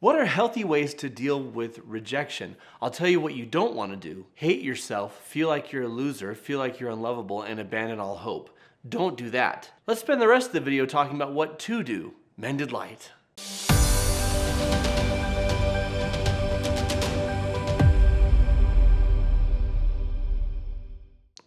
What are healthy ways to deal with rejection? I'll tell you what you don't want to do. Hate yourself, feel like you're a loser, feel like you're unlovable, and abandon all hope. Don't do that. Let's spend the rest of the video talking about what to do. Mended light.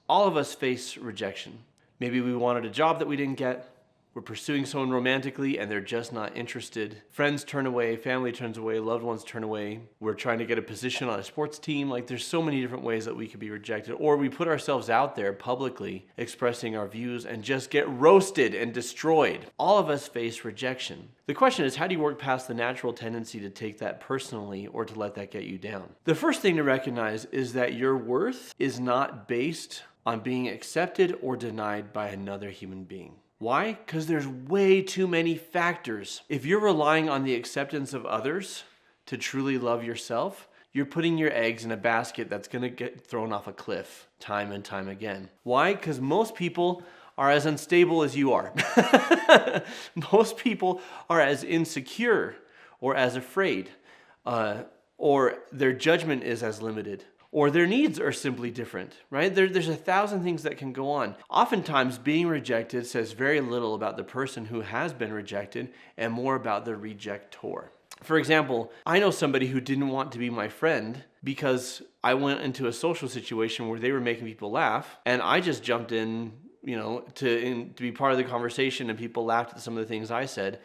All of us face rejection. Maybe we wanted a job that we didn't get. We're pursuing someone romantically and they're just not interested. Friends turn away, family turns away, loved ones turn away. We're trying to get a position on a sports team. Like, there's so many different ways that we could be rejected. Or we put ourselves out there publicly expressing our views and just get roasted and destroyed. All of us face rejection. The question is, how do you work past the natural tendency to take that personally or to let that get you down? The first thing to recognize is that your worth is not based on being accepted or denied by another human being. Why? Because there's way too many factors. If you're relying on the acceptance of others to truly love yourself, you're putting your eggs in a basket that's going to get thrown off a cliff time and time again. Why? Because most people are as unstable as you are. Most people are as insecure or as afraid, or their judgment is as limited. Or their needs are simply different, right? There's 1,000 things that can go on. Oftentimes, being rejected says very little about the person who has been rejected and more about the rejector. For example, I know somebody who didn't want to be my friend because I went into a social situation where they were making people laugh, and I just jumped in, to be part of the conversation, and people laughed at some of the things I said,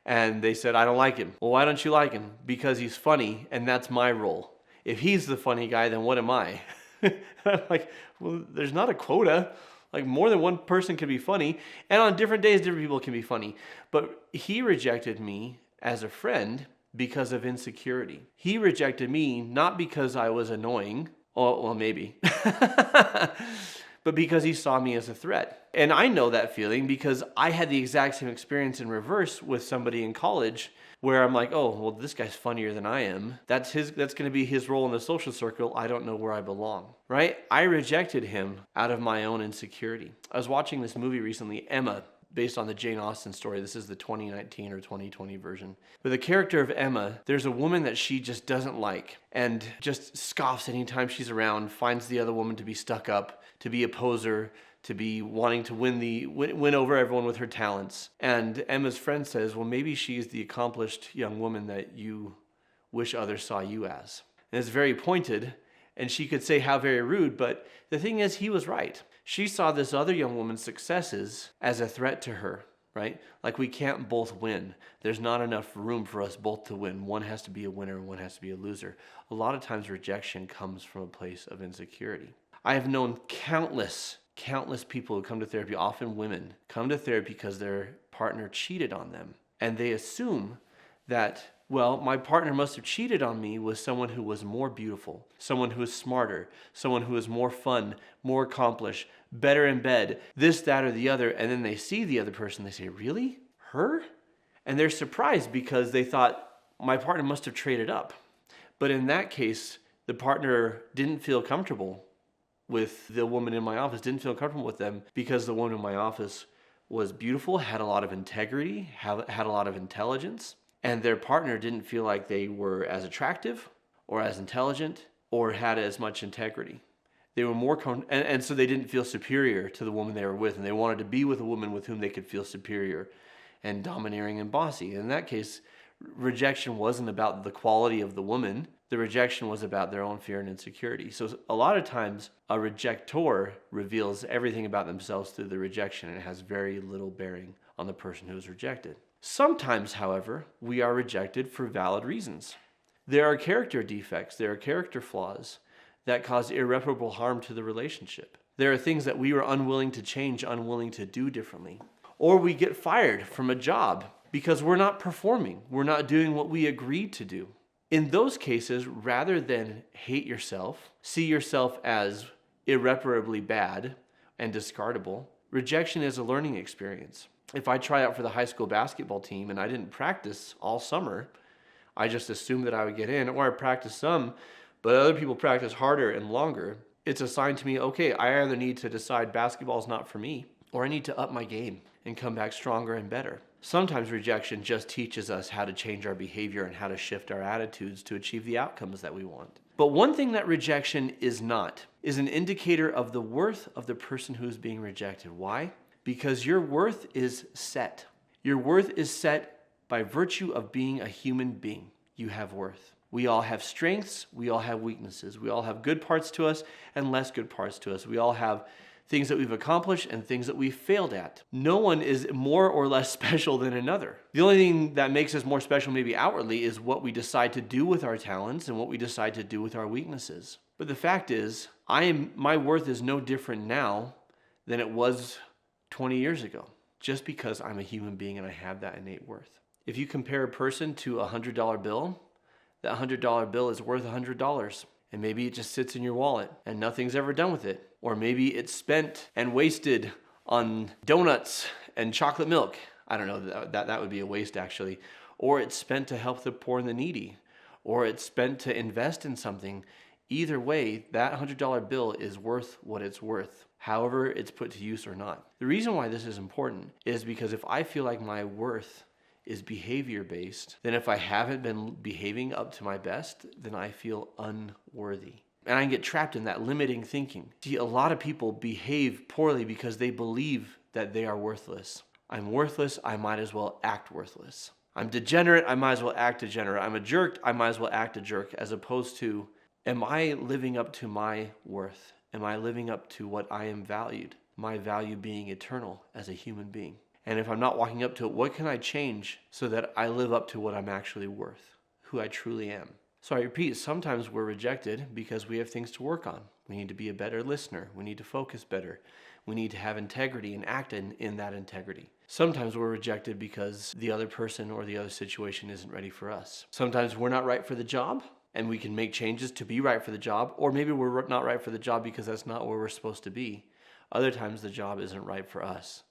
and they said, "I don't like him." Well, why don't you like him? Because he's funny, and that's my role. If he's the funny guy, then what am I? I'm like, well, there's not a quota. Like, more than one person can be funny. And on different days, different people can be funny. But he rejected me as a friend because of insecurity. He rejected me not because I was annoying. Oh, well, maybe. But because he saw me as a threat. And I know that feeling because I had the exact same experience in reverse with somebody in college where I'm like, oh, well, this guy's funnier than I am. That's going to be his role in the social circle. I don't know where I belong, right? I rejected him out of my own insecurity. I was watching this movie recently, Emma, based on the Jane Austen story. This is the 2019 or 2020 version. But the character of Emma, there's a woman that she just doesn't like and just scoffs anytime she's around, finds the other woman to be stuck up, to be a poser, to be wanting to win over everyone with her talents. And Emma's friend says, well, maybe she's the accomplished young woman that you wish others saw you as. And it's very pointed, and she could say how very rude, but the thing is, he was right. She saw this other young woman's successes as a threat to her, right? Like, we can't both win. There's not enough room for us both to win. One has to be a winner and one has to be a loser. A lot of times rejection comes from a place of insecurity. I have known countless people who come to therapy, often women, come to therapy because their partner cheated on them. And they assume that, well, my partner must have cheated on me with someone who was more beautiful, someone who was smarter, someone who was more fun, more accomplished, better in bed, this, that, or the other. And then they see the other person, they say, really? Her? And they're surprised because they thought, my partner must have traded up. But in that case, the partner didn't feel comfortable with the woman in my office, didn't feel comfortable with them because the woman in my office was beautiful, had a lot of integrity, had a lot of intelligence, and their partner didn't feel like they were as attractive or as intelligent or had as much integrity. They were more, and so they didn't feel superior to the woman they were with, and they wanted to be with a woman with whom they could feel superior and domineering and bossy. In that case, rejection wasn't about the quality of the woman. The rejection was about their own fear and insecurity. So a lot of times, a rejector reveals everything about themselves through the rejection, and it has very little bearing on the person who is rejected. Sometimes, however, we are rejected for valid reasons. There are character defects, there are character flaws that cause irreparable harm to the relationship. There are things that we were unwilling to change, unwilling to do differently. Or we get fired from a job because we're not performing, we're not doing what we agreed to do. In those cases, rather than hate yourself, see yourself as irreparably bad and discardable, rejection is a learning experience. If I try out for the high school basketball team and I didn't practice all summer, I just assumed that I would get in, or I practiced some, but other people practice harder and longer. It's a sign to me, okay, I either need to decide basketball is not for me, or I need to up my game and come back stronger and better. Sometimes rejection just teaches us how to change our behavior and how to shift our attitudes to achieve the outcomes that we want. But one thing that rejection is not is an indicator of the worth of the person who is being rejected. Why? Because your worth is set. Your worth is set by virtue of being a human being. You have worth. We all have strengths. We all have weaknesses. We all have good parts to us and less good parts to us. We all have things that we've accomplished and things that we've failed at. No one is more or less special than another. The only thing that makes us more special maybe outwardly is what we decide to do with our talents and what we decide to do with our weaknesses. But the fact is, my worth is no different now than it was 20 years ago, just because I'm a human being and I have that innate worth. If you compare a person to a $100 bill, that $100 bill is worth $100. And maybe it just sits in your wallet and nothing's ever done with it. Or maybe it's spent and wasted on donuts and chocolate milk. I don't know, that would be a waste actually. Or it's spent to help the poor and the needy. Or it's spent to invest in something. Either way, that $100 bill is worth what it's worth, however it's put to use or not. The reason why this is important is because if I feel like my worth is behavior based, then if I haven't been behaving up to my best, then I feel unworthy. And I can get trapped in that limiting thinking. See, a lot of people behave poorly because they believe that they are worthless. I'm worthless, I might as well act worthless. I'm degenerate, I might as well act degenerate. I'm a jerk, I might as well act a jerk, as opposed to, am I living up to my worth? Am I living up to what I am valued? My value being eternal as a human being. And if I'm not walking up to it, what can I change so that I live up to what I'm actually worth, who I truly am? So I repeat, sometimes we're rejected because we have things to work on. We need to be a better listener. We need to focus better. We need to have integrity and act in that integrity. Sometimes we're rejected because the other person or the other situation isn't ready for us. Sometimes we're not right for the job and we can make changes to be right for the job, or maybe we're not right for the job because that's not where we're supposed to be. Other times the job isn't right for us.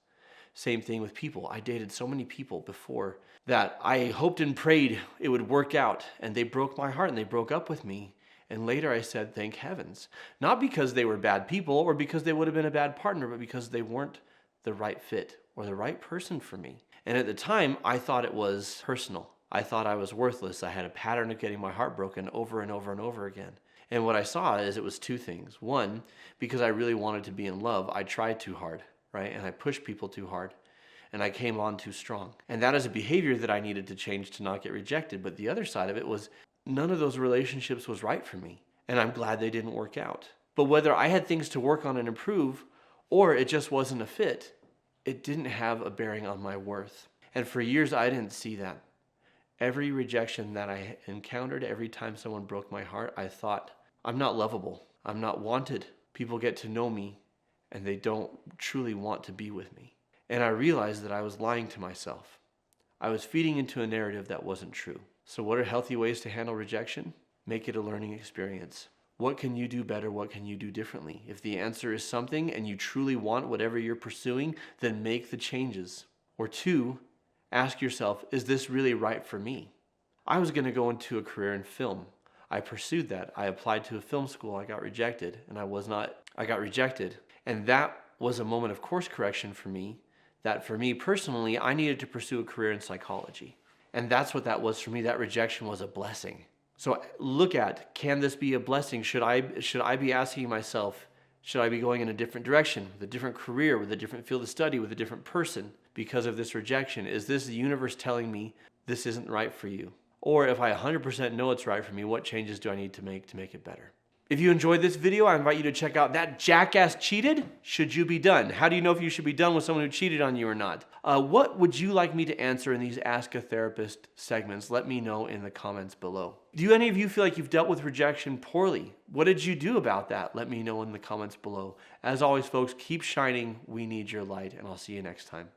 Same thing with people. I dated so many people before that I hoped and prayed it would work out, and they broke my heart and they broke up with me. And later I said, thank heavens. Not because they were bad people or because they would have been a bad partner, but because they weren't the right fit or the right person for me. And at the time, I thought it was personal. I thought I was worthless. I had a pattern of getting my heart broken over and over and over again. And what I saw is it was two things. One, because I really wanted to be in love, I tried too hard. Right? And I pushed people too hard and I came on too strong. And that is a behavior that I needed to change to not get rejected. But the other side of it was none of those relationships was right for me. And I'm glad they didn't work out. But whether I had things to work on and improve or it just wasn't a fit, it didn't have a bearing on my worth. And for years, I didn't see that. Every rejection that I encountered, every time someone broke my heart, I thought, I'm not lovable. I'm not wanted. People get to know me and they don't truly want to be with me. And I realized that I was lying to myself. I was feeding into a narrative that wasn't true. So what are healthy ways to handle rejection? Make it a learning experience. What can you do better? What can you do differently? If the answer is something and you truly want whatever you're pursuing, then make the changes. Or two, ask yourself, is this really right for me? I was going to go into a career in film. I pursued that. I applied to a film school. I got rejected, and I got rejected. And that was a moment of course correction for me, that for me personally, I needed to pursue a career in psychology. And that's what that was for me. That rejection was a blessing. So look at, can this be a blessing? Should I be asking myself, should I be going in a different direction, with a different career, with a different field of study, with a different person because of this rejection? Is this the universe telling me this isn't right for you? Or if I 100% know it's right for me, what changes do I need to make it better? If you enjoyed this video, I invite you to check out That Jackass Cheated. Should you be done? How do you know if you should be done with someone who cheated on you or not? What would you like me to answer in these Ask a Therapist segments? Let me know in the comments below. Do any of you feel like you've dealt with rejection poorly? What did you do about that? Let me know in the comments below. As always, folks, keep shining. We need your light, and I'll see you next time.